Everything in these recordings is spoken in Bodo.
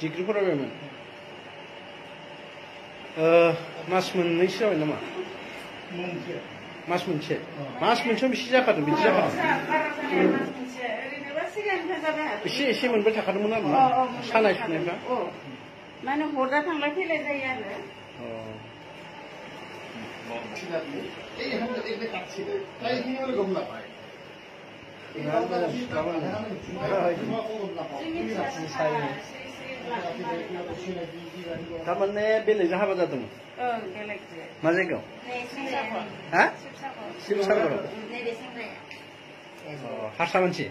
डिग्री फरायबायमोन मास मोननैसो जाबाय नामा मास मोनसेयाव बेसे जाखादों बिदि जाखादों एसे मोनबाय थाखादोंमोन आरो ना सानाय सुनायफ्रा माने हरदा थांलाय फैलाय जायो आरो थारमाने बेलेगजों हाबा जादोंमोन मा जायगायाव हा शिबसागराव हारसा मानसि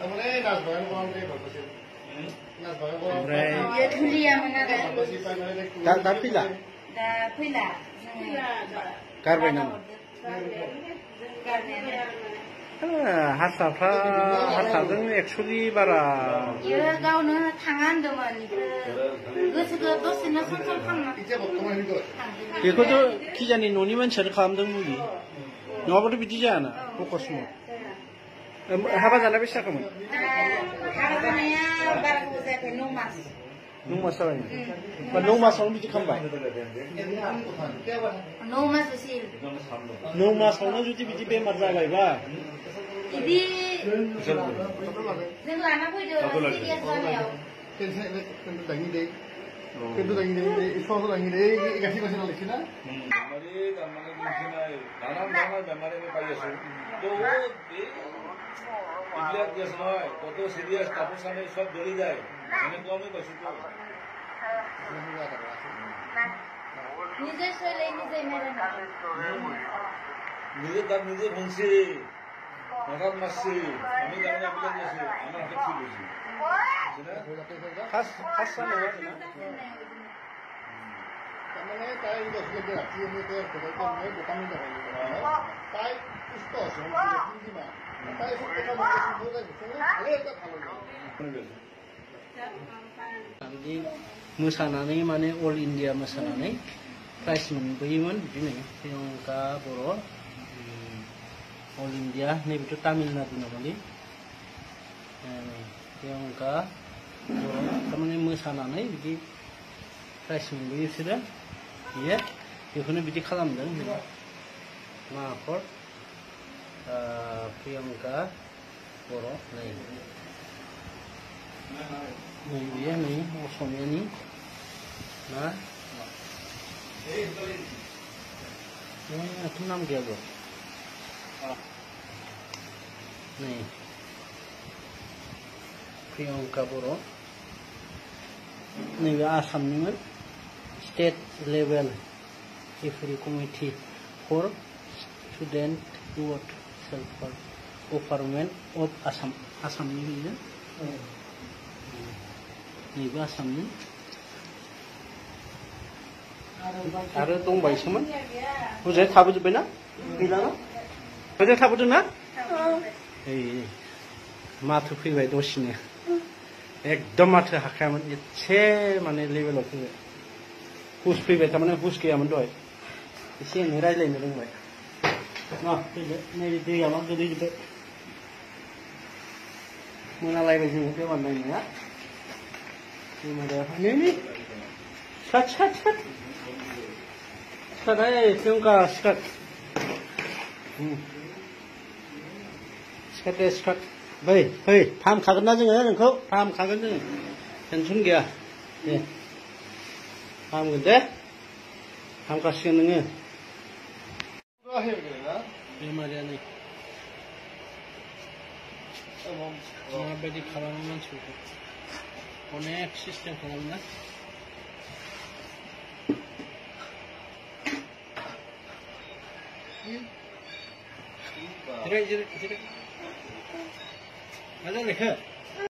ओमफ्राय दा फैला गारबाय नामा हारसाजों एक्सुलि बारा गावनो थाङा होनदोंमोन गोसोखौ दसेनो सनसल खालामना बेखौथ' खिजानि न'नि मानसियानो खालामदों मुलि नङाबाथ' बिदि जायाना फकसमोन हाबा जानाय बेसे जाखोमोन हाबा जानाया बारा गोबाव जायाखै 9 मास 9 मास जाबाय बा 9 मासावनो बिदि खालामबाय 9 माससिम 9 मासावनो जुदि बिदि बेमार जाबायबा बिदि जों लाना फैदों सिरियास जानायाव কিন্তু দাঁড়িয়ে স্পষ্ট দাঁড়িয়ে এই গাঠি গাছি নালাগিছে না নানান ধৰণৰ বেমাৰী আমি পাই আছো তো এইবিলাক কেছ নহয় কত চিৰিয়াছ কাপোৰ চানি চব জ্বলি যায় এনেকুৱা আমি পাইছো নিজে চলে নিজে মেরে না নিজে তার নিজে ভুংছি হঠাৎ মারছি আমি জানি এইবিলাক আছে আমার হাতে ঠিক হয়েছে মানে তাই রাখি আমি তো দোকানে তাই সুস্থ আছে তাই बिदि मोसानानै माने अल इन्डिया मोसानानै प्राइज मोनबोयोमोन बिदिनो प्रियंका बर' अल इन्डिया नैबेथ' तामिलनाडु नामालै प्रियंका बर' थारमाने मोसानानै बिदि प्राइज मोनबोयो बिसोरो बेखौनो बिदि खालामदों माफोर प्रियंका बर' नैबे नै असमियानि ना आंथ' नाम गैया बेयाव नै प्रियंका बर' नैबे आसामनिमोन state level referee committee for student award self government of आसामनि बेयो नैबे आसामनि आरो दंबायसोमोन हजों थाबोजोब्बायना गैलाना हजों थाबोदोंना माथो फैबाय दसेनो एकदम माथो हाखायामोन एसे माने लेभेलाव फैबाय हुस फैबाय थारमाने हुस गैयामोन दहाय एसे एनै रायज्लायनो रोंबाय फैबाय नैबे दैया मा गोलैजोब्बाय मोनालायबाय जोङो बेमार नायनाया बेमारा सिखाद प्रियंका सिखाद फै फाहामखागोन ना जोङो नोंखौ फाहामखागोन जोङो टेनसन गैया दे फाहामगोन दे फाहामखासिगोन नोङो बेमारिया नै माबायदि खालामो मानसिफोरखौ अनेक सिस्टेम खालामोना जिराय मा जालायखो